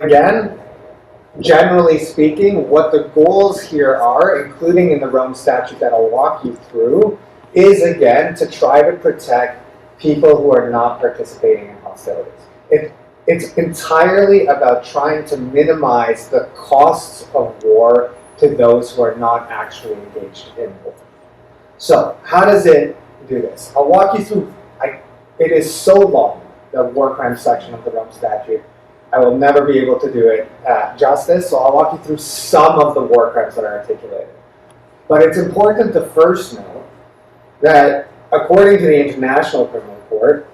Again, generally speaking, what the goals here are, including in the Rome Statute that I'll walk you through, is again to try to protect people who are not participating in hostilities. It's entirely about trying to minimize the costs of war to those who are not actually engaged in war. So, how does it do this? I'll walk you through. It is so long, the war crimes section of the Rome Statute. I will never be able to do it justice, so I'll walk you through some of the war crimes that are articulated. But it's important to first know that according to the International Criminal Court,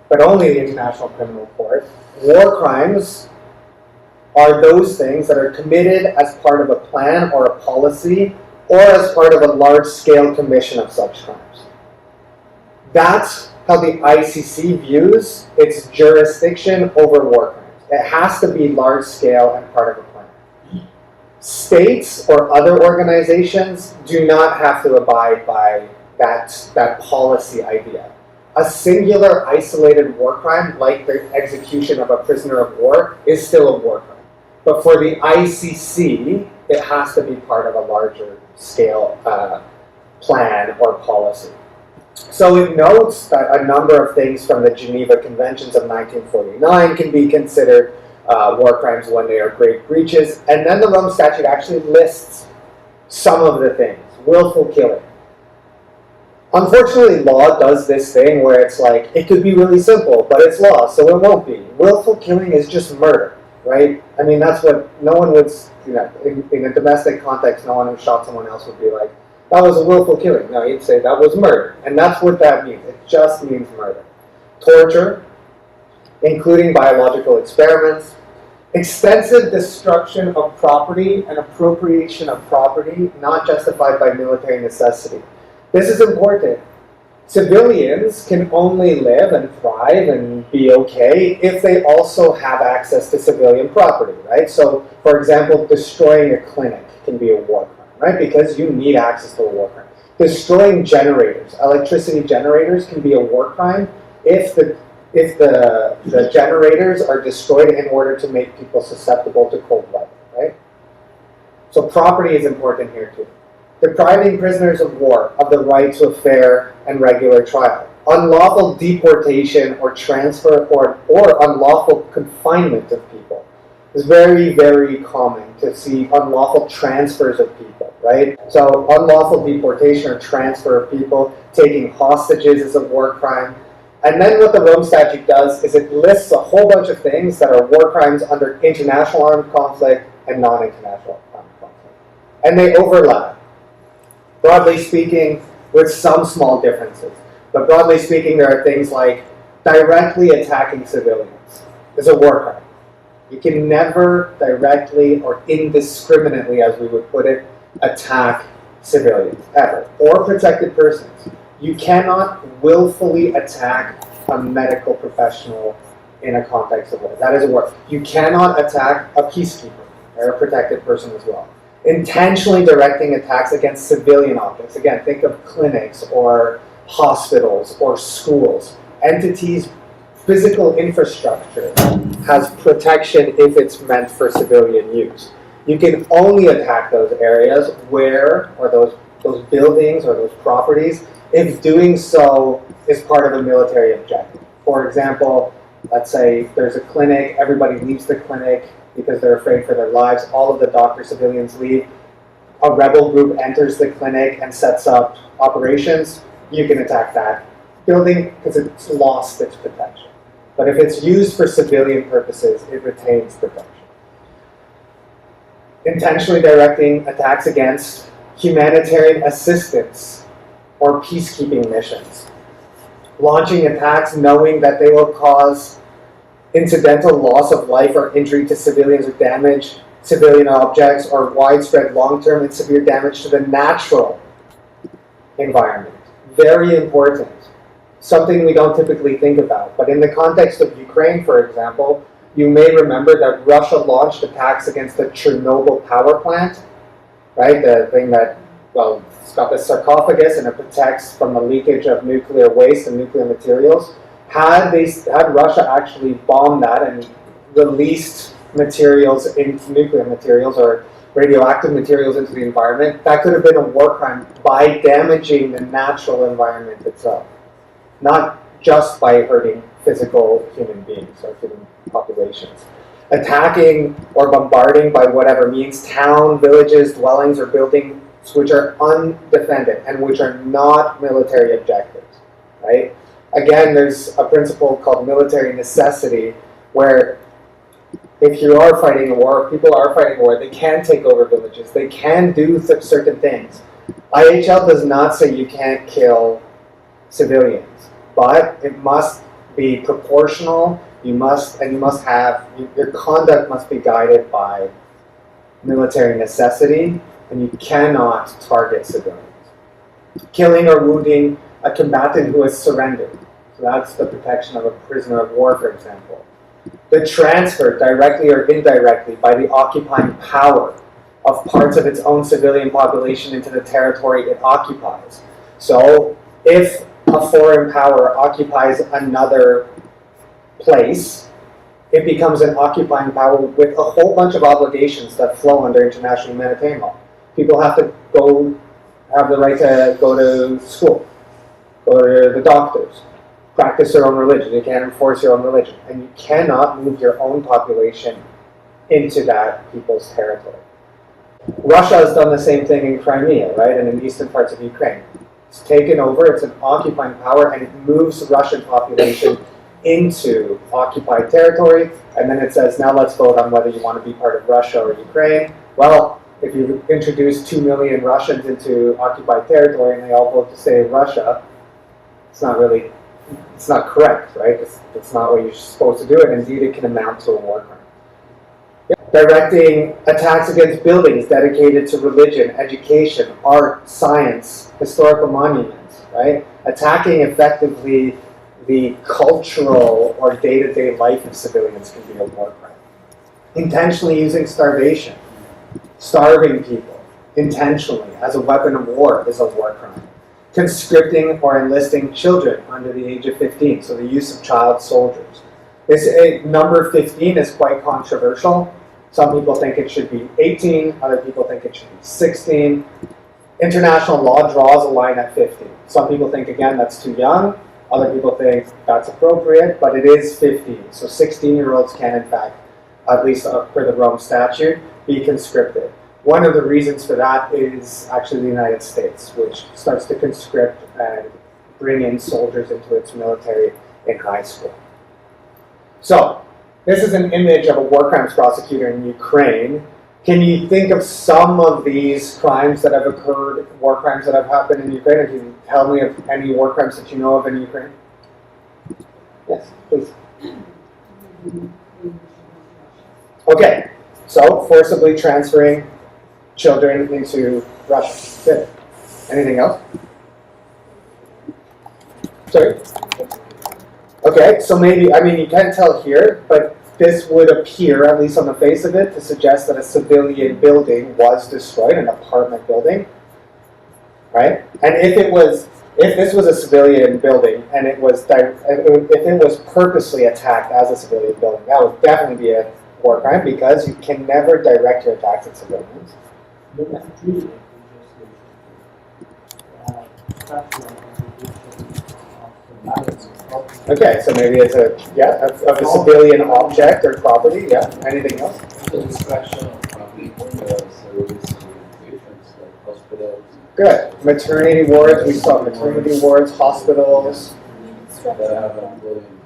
but only the International Criminal Court, war crimes are those things that are committed as part of a plan or a policy or as part of a large-scale commission of such crimes. That's how the ICC views its jurisdiction over war crimes. It has to be large-scale and part of a plan. States or other organizations do not have to abide by that policy idea. A singular isolated war crime, like the execution of a prisoner of war, is still a war crime. But for the ICC, it has to be part of a larger scale plan or policy. So it notes that a number of things from the Geneva Conventions of 1949 can be considered war crimes when they are great breaches. And then the Rome Statute actually lists some of the things. Willful killing. Unfortunately, law does this thing where it's like, it could be really simple, but it's law, so it won't be. Willful killing is just murder, right? I mean, that's what no one would, in a domestic context, no one who shot someone else would be like, that was a willful killing. No, you'd say that was murder. And that's what that means. It just means murder. Torture, including biological experiments, extensive destruction of property and appropriation of property not justified by military necessity. This is important. Civilians can only live and thrive and be okay if they also have access to civilian property, right? So, for example, destroying a clinic can be a war crime, right? Because you need access to a war crime. Destroying generators, electricity generators, can be a war crime if the generators are destroyed in order to make people susceptible to cold weather, right? So property is important here too. Depriving prisoners of war of the right to a fair and regular trial. Unlawful deportation or transfer or unlawful confinement of people. It's very, very common to see unlawful transfers of people, right? So unlawful deportation or transfer of people, taking hostages is a war crime. And then what the Rome Statute does is it lists a whole bunch of things that are war crimes under international armed conflict and non-international armed conflict. And they overlap. Broadly speaking, with some small differences. But broadly speaking, there are things like directly attacking civilians is a war crime. You can never directly or indiscriminately, as we would put it, attack civilians, ever. Or protected persons. You cannot willfully attack a medical professional in a context of war. That is a war. You cannot attack a peacekeeper or a protected person as well. Intentionally directing attacks against civilian objects. Again, think of clinics or hospitals or schools. Entities, physical infrastructure has protection if it's meant for civilian use. You can only attack those areas where, or those buildings or those properties, if doing so is part of a military objective. For example, let's say there's a clinic, everybody leaves the clinic because they're afraid for their lives, all of the doctor civilians leave, a rebel group enters the clinic and sets up operations, you can attack that building because it's lost its protection. But if it's used for civilian purposes, it retains protection. Intentionally directing attacks against humanitarian assistance or peacekeeping missions. Launching attacks knowing that they will cause incidental loss of life or injury to civilians or damage civilian objects or widespread long-term and severe damage to the natural environment. Very important. Something we don't typically think about. But in the context of Ukraine, for example, you may remember that Russia launched attacks against the Chernobyl power plant, right? The thing that, well, it's got the sarcophagus and it protects from the leakage of nuclear waste and nuclear materials. Had Russia actually bombed that and released materials, into nuclear materials or radioactive materials into the environment, that could have been a war crime by damaging the natural environment itself, not just by hurting physical human beings or human populations. Attacking or bombarding by whatever means town, villages, dwellings, or buildings which are undefended and which are not military objectives, right? Again, there's a principle called military necessity where if you are fighting a war, if people are fighting a war, they can take over villages, they can do certain things. IHL does not say you can't kill civilians, but it must be proportional. You must have, your conduct must be guided by military necessity, and you cannot target civilians. Killing or wounding a combatant who has surrendered. So that's the protection of a prisoner of war, for example. The transfer, directly or indirectly, by the occupying power of parts of its own civilian population into the territory it occupies. So if a foreign power occupies another place, it becomes an occupying power with a whole bunch of obligations that flow under international humanitarian law. People have to have the right to go to school, go to the doctors, practice their own religion. You can't enforce your own religion. And you cannot move your own population into that people's territory. Russia has done the same thing in Crimea, right, and in the eastern parts of Ukraine. It's taken over, it's an occupying power, and it moves the Russian population into occupied territory, and then it says, now let's vote on whether you want to be part of Russia or Ukraine. Well, if you introduce 2 million Russians into occupied territory and they all vote to stay in Russia, it's not correct, right? It's not what you're supposed to do, and indeed it can amount to a war crime. Directing attacks against buildings dedicated to religion, education, art, science, historical monuments, right? Attacking effectively the cultural or day-to-day life of civilians can be a war crime. Intentionally using starvation, starving people intentionally as a weapon of war is a war crime. Conscripting or enlisting children under the age of 15, so the use of child soldiers. This number 15 is quite controversial. Some people think it should be 18, other people think it should be 16. International law draws a line at 15. Some people think, again, that's too young. Other people think that's appropriate, but it is 15. So 16-year-olds can, in fact, at least per the Rome statute, be conscripted. One of the reasons for that is actually the United States, which starts to conscript and bring in soldiers into its military in high school. So, this is an image of a war crimes prosecutor in Ukraine. Can you think of some of these crimes that have occurred, war crimes that have happened in Ukraine? Or can you tell me of any war crimes that you know of in Ukraine? Yes, please. Okay, so forcibly transferring children into Russia. Good. Anything else? Sorry? Okay, so maybe, you can't tell here, but this would appear, at least on the face of it, to suggest that a civilian building was destroyed, an apartment building, right? And if this was a civilian building and if it was purposely attacked as a civilian building, that would definitely be a war crime because you can never direct your attacks at civilians. Okay, so maybe it's of a civilian object or property. Yeah. Anything else? Destruction of public service institutions like hospitals. Good. Maternity wards. We saw maternity wards, hospitals.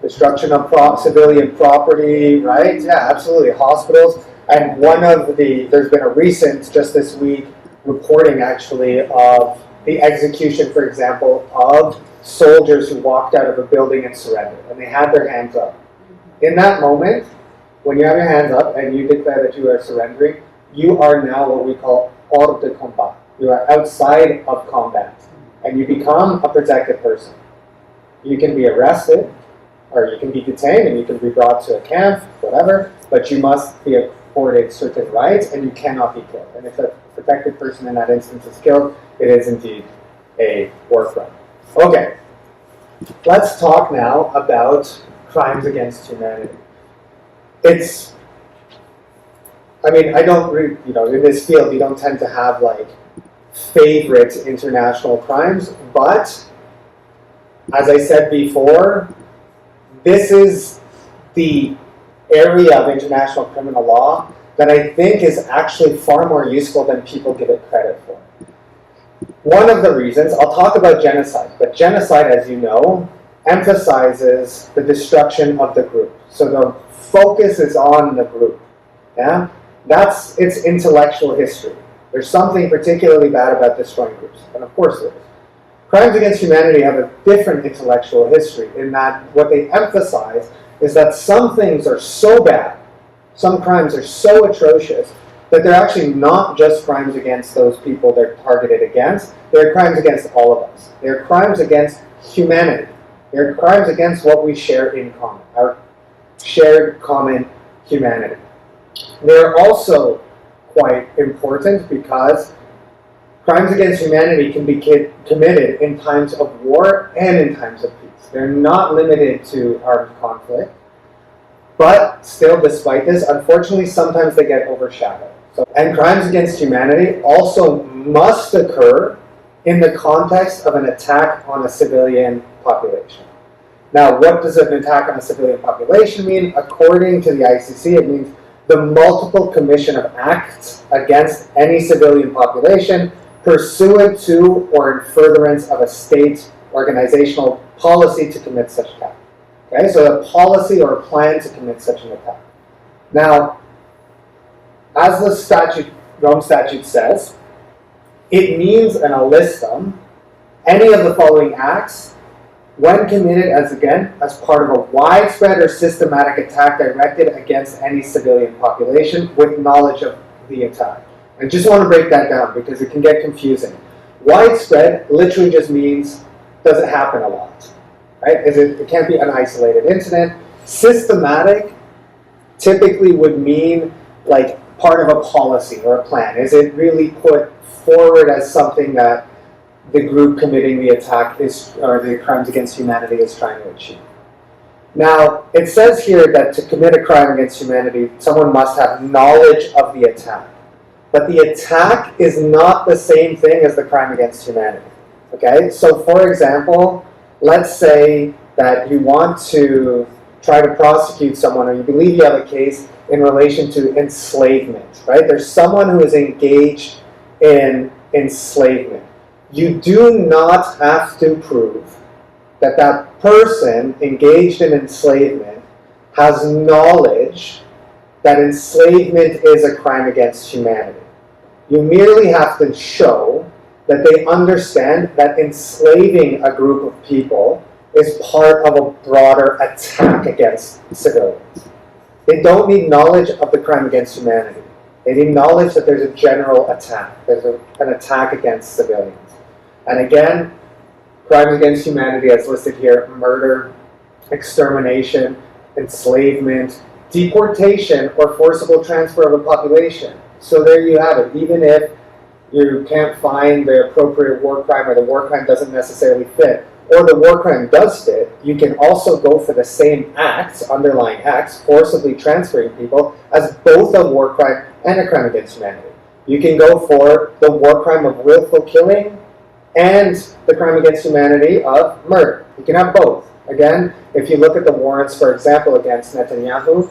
Destruction of civilian property. Right? Yeah, absolutely. Hospitals. And there's been a recent, just this week, reporting actually of the execution, for example, of soldiers who walked out of a building and surrendered, and they had their hands up. In that moment, when you have your hands up and you declare that you are surrendering, you are now what we call hors de combat. You are outside of combat, and you become a protected person. You can be arrested, or you can be detained, and you can be brought to a camp, whatever, but you must be afforded certain rights, and you cannot be killed. And if a protected person in that instance is killed, it is indeed a war crime. Okay, let's talk now about crimes against humanity. It's I mean, I don't really, in this field, you don't tend to have like favorite international crimes, but as I said before, this is the area of international criminal law that I think is actually far more useful than people give it credit for. One of the reasons, I'll talk about genocide, but genocide, as you know, emphasizes the destruction of the group. So the focus is on the group. Yeah? That's its intellectual history. There's something particularly bad about destroying groups, and of course there is. Crimes against humanity have a different intellectual history in that what they emphasize is that some things are so bad, some crimes are so atrocious, that they're actually not just crimes against those people they're targeted against, they're crimes against all of us. They're crimes against humanity. They're crimes against what we share in common, our shared common humanity. They're also quite important because crimes against humanity can be committed in times of war and in times of peace. They're not limited to armed conflict. But still, despite this, unfortunately, sometimes they get overshadowed. And crimes against humanity also must occur in the context of an attack on a civilian population. Now, what does an attack on a civilian population mean? According to the ICC, it means the multiple commission of acts against any civilian population pursuant to or in furtherance of a state organizational policy to commit such attack. Okay, so a policy or a plan to commit such an attack. Now, as the Rome Statute says, it means an listum any of the following acts when committed as part of a widespread or systematic attack directed against any civilian population with knowledge of the attack. I just want to break that down because it can get confusing. Widespread literally just means, does it happen a lot? Right? It can't be an isolated incident. Systematic typically would mean like part of a policy or a plan. Is it really put forward as something that the group committing the attack or the crimes against humanity is trying to achieve? Now, it says here that to commit a crime against humanity, someone must have knowledge of the attack. But the attack is not the same thing as the crime against humanity. Okay? So, for example, let's say that you want to try to prosecute someone or you believe you have a case in relation to enslavement, right? There's someone who is engaged in enslavement. You do not have to prove that that person engaged in enslavement has knowledge that enslavement is a crime against humanity. You merely have to show that they understand that enslaving a group of people is part of a broader attack against civilians. They don't need knowledge of the crime against humanity. They need knowledge that there's a general attack. There's an attack against civilians. And again, crimes against humanity as listed here: murder, extermination, enslavement, deportation, or forcible transfer of a population. So there you have it. Even if you can't find the appropriate war crime or the war crime doesn't necessarily fit, or the war crime does fit, you can also go for the same acts, underlying acts, forcibly transferring people, as both a war crime and a crime against humanity. You can go for the war crime of willful killing and the crime against humanity of murder. You can have both. Again, if you look at the warrants, for example, against Netanyahu,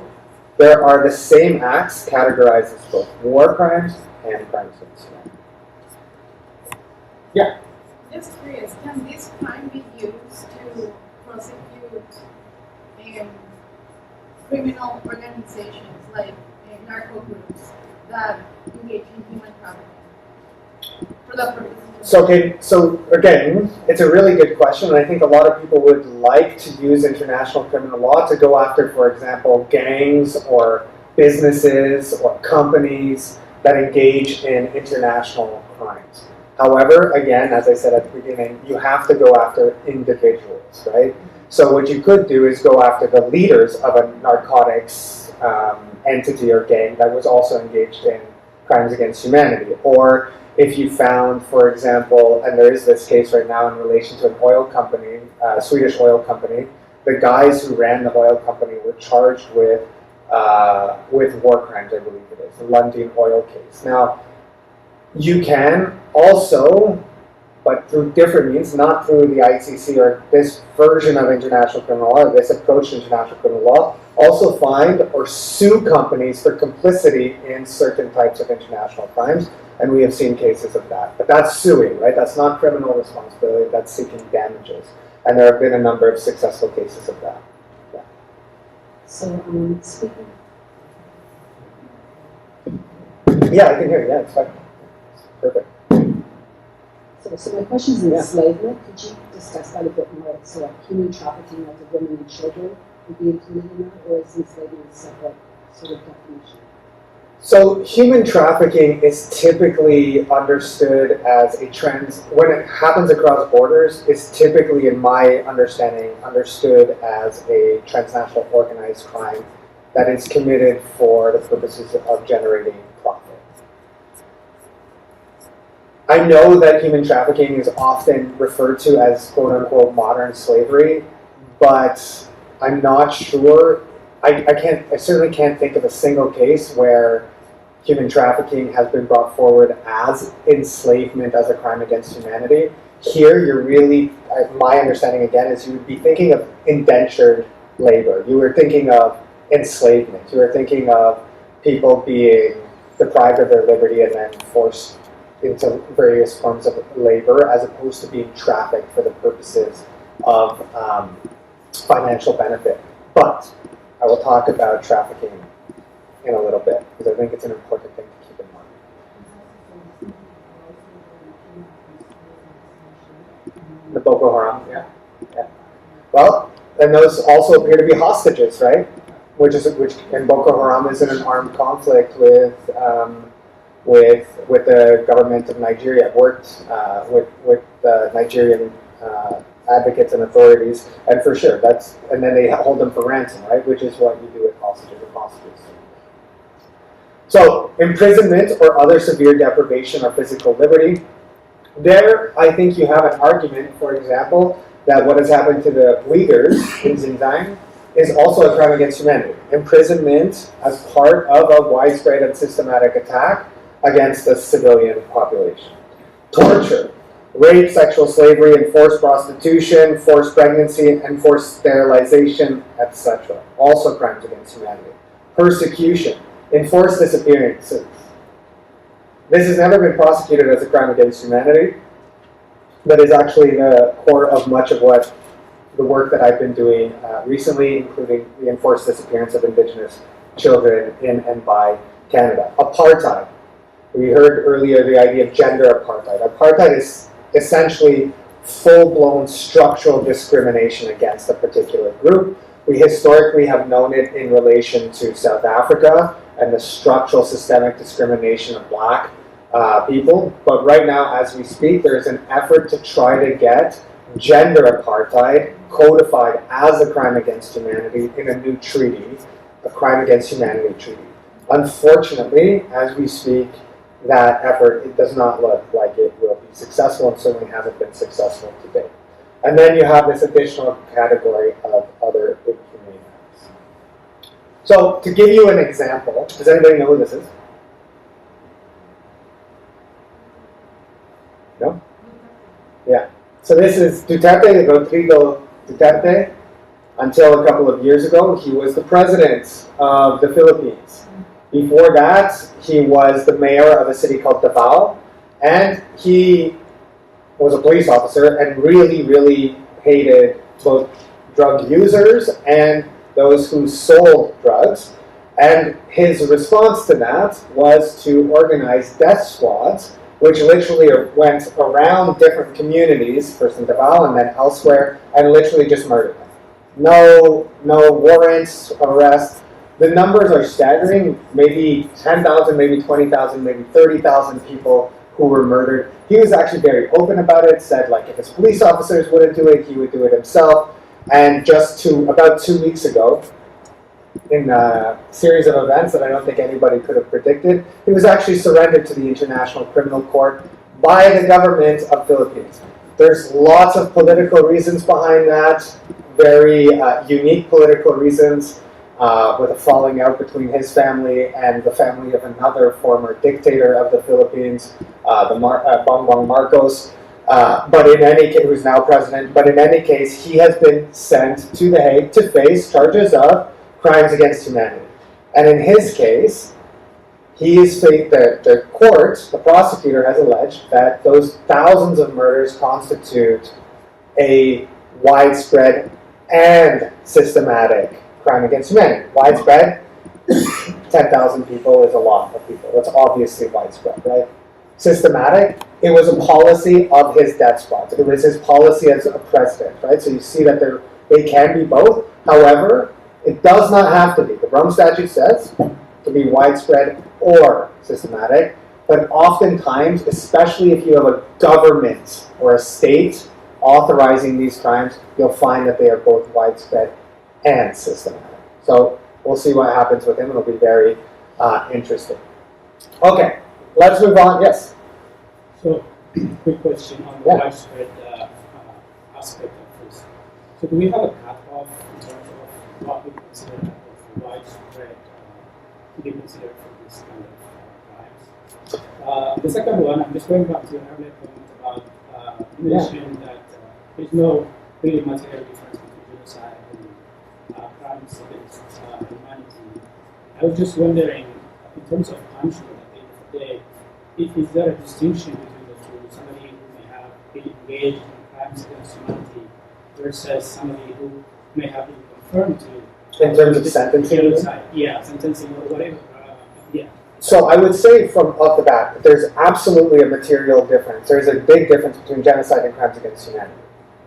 there are the same acts categorized as both war crimes and crimes against humanity. Yeah? Just curious, can this crime be used to prosecute criminal organizations like narco groups that engage in human trafficking for the purposes of... So again, it's a really good question, and I think a lot of people would like to use international criminal law to go after, for example, gangs or businesses or companies that engage in international crimes. However, again, as I said at the beginning, you have to go after individuals, right? So what you could do is go after the leaders of a narcotics entity or gang that was also engaged in crimes against humanity. Or if you found, for example, and there is this case right now in relation to an oil company, Swedish oil company, the guys who ran the oil company were charged with with war crimes, I believe it is, the London oil case. Now, you can also, but through different means, not through the ICC or this version of international criminal law, this approach to international criminal law, also find or sue companies for complicity in certain types of international crimes, and we have seen cases of that. But that's suing, right? That's not criminal responsibility, that's seeking damages. And there have been a number of successful cases of that. Yeah. So, speaking. Yeah, I can hear you. Yeah, it's fine. Perfect. So my question is Yeah. enslavement. Could you discuss that a bit more? So like human trafficking of the women and children would be included in that, or is enslavement a separate sort of definition? So human trafficking is typically understood as when it happens across borders, it's typically, in my understanding, understood as a transnational organized crime that is committed for the purposes of generating profit. I know that human trafficking is often referred to as quote-unquote modern slavery, but I'm not sure. I certainly can't think of a single case where human trafficking has been brought forward as enslavement as a crime against humanity. Here, you're really, my understanding again is you would be thinking of indentured labor. You were thinking of enslavement. You were thinking of people being deprived of their liberty and then forced into various forms of labor, as opposed to being trafficked for the purposes of financial benefit. But I will talk about trafficking in a little bit, because I think it's an important thing to keep in mind. The Boko Haram, yeah. Well, and those also appear to be hostages, right? And Boko Haram is in an armed conflict with the government of Nigeria. I've worked with the Nigerian advocates and authorities, and for sure, and then they hold them for ransom, right? Which is what you do with hostages and hostages. So, imprisonment or other severe deprivation of physical liberty. There, I think you have an argument, for example, that what has happened to the Uyghurs in Xinjiang is also a crime against humanity. Imprisonment as part of a widespread and systematic attack against the civilian population. Torture, rape, sexual slavery, enforced prostitution, forced pregnancy, enforced sterilization, etc. Also crimes against humanity. Persecution, enforced disappearances. This has never been prosecuted as a crime against humanity, but is actually the core of much of what the work that I've been doing recently, including the enforced disappearance of Indigenous children in and by Canada. Apartheid. We heard earlier the idea of gender apartheid. Apartheid is essentially full-blown structural discrimination against a particular group. We historically have known it in relation to South Africa and the structural systemic discrimination of black people. But right now, as we speak, there's an effort to try to get gender apartheid codified as a crime against humanity in a new treaty, a crime against humanity treaty. Unfortunately, as we speak, that effort, it does not look like it will be successful, and certainly hasn't been successful to date. And then you have this additional category of other inhumane acts. So, to give you an example, does anybody know who this is? No? Yeah. So this is Duterte, Rodrigo Duterte. Until a couple of years ago, he was the president of the Philippines. Before that, he was the mayor of a city called Davao, and he was a police officer and really, really hated both drug users and those who sold drugs. And his response to that was to organize death squads, which literally went around different communities, first in Davao and then elsewhere, and literally just murdered them. No warrants, arrest. The numbers are staggering, maybe 10,000, maybe 20,000, maybe 30,000 people who were murdered. He was actually very open about it, said like if his police officers wouldn't do it, he would do it himself. And about 2 weeks ago, in a series of events that I don't think anybody could have predicted, he was actually surrendered to the International Criminal Court by the government of Philippines. There's lots of political reasons behind that, very unique political reasons. with a falling out between his family and the family of another former dictator of the Philippines, Bongbong Marcos. But in any case, who's now president. But in any case, he has been sent to The Hague to face charges of crimes against humanity. And in his case, the court, the prosecutor, has alleged that those thousands of murders constitute a widespread and systematic crime against humanity. Widespread, 10,000 people is a lot of people. That's obviously widespread, right? Systematic, it was a policy of his death squad. It was his policy as a president, right? So you see that they can be both. However, it does not have to be. The Rome Statute says to be widespread or systematic, but oftentimes, especially if you have a government or a state authorizing these crimes, you'll find that they are both widespread and systematic. So we'll see what happens with him. It'll be very interesting. Okay, let's move on. Yes? So, quick question on the widespread aspect of this. So do we have a cutoff in terms of what we consider as widespread to be considered for this kind of crimes? The second one, I'm just going back to your earlier comment about you mentioned that there's no really material difference between genocide and crimes against humanity. I was just wondering, in terms of punishment at the end of the day, is there a distinction between the two? Somebody who may have been engaged in crimes against humanity versus somebody who may have been confirmed to. In terms of sentencing? Genocide. Yeah, sentencing or whatever. Yeah. So I would say from off the bat, there's absolutely a material difference. There's a big difference between genocide and crimes against humanity,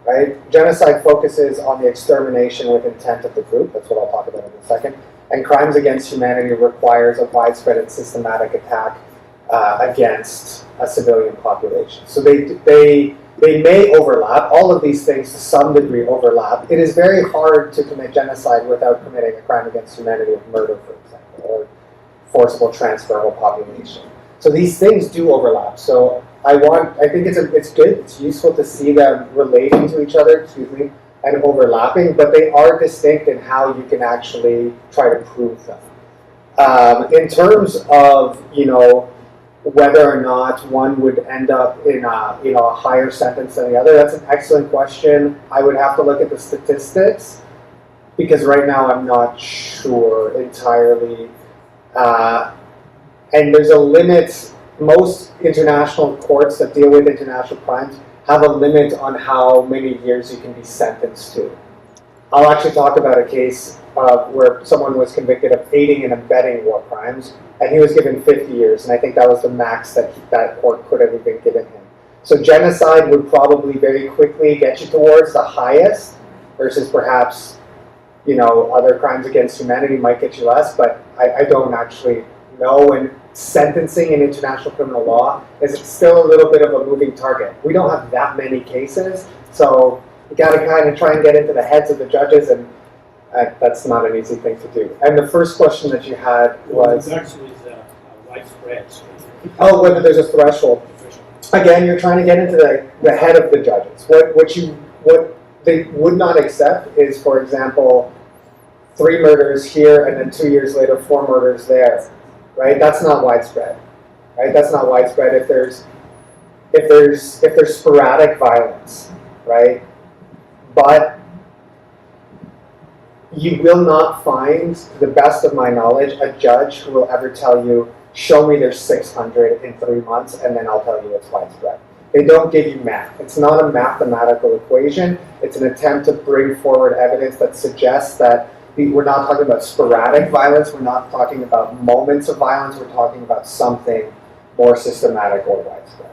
right? Genocide focuses on the extermination with intent of the group. That's what I'll talk about in a second. And crimes against humanity requires a widespread and systematic attack against a civilian population. So they may overlap. All of these things to some degree overlap. It is very hard to commit genocide without committing a crime against humanity of murder, for example, or forcible transfer of a population. So these things do overlap. So I think it's good, it's useful to see them relating to each other, and overlapping, but they are distinct in how you can actually try to prove them. In terms of, whether or not one would end up in a higher sentence than the other, that's an excellent question. I would have to look at the statistics, because right now I'm not sure entirely. And there's a limit. Most international courts that deal with international crimes have a limit on how many years you can be sentenced to. I'll actually talk about a case where someone was convicted of aiding and abetting war crimes, and he was given 50 years, and I think that was the max that that court could have even given him. So genocide would probably very quickly get you towards the highest, versus perhaps, other crimes against humanity might get you less, but I don't actually know. And sentencing in international criminal law is still a little bit of a moving target. We don't have that many cases, so you got to kind of try and get into the heads of the judges, and that's not an easy thing to do. And the first question that you had was... Actually, is widespread. Oh, whether there's a threshold. Again, you're trying to get into the head of the judges. What they would not accept is, for example, 3 murders here and then 2 years later 4 murders there. Right? That's not widespread. Right? That's not widespread if there's sporadic violence, right? But you will not find, to the best of my knowledge, a judge who will ever tell you, show me there's 600 in 3 months, and then I'll tell you it's widespread. They don't give you math. It's not a mathematical equation. It's an attempt to bring forward evidence that suggests that we're not talking about sporadic violence. We're not talking about moments of violence. We're talking about something more systematic or widespread.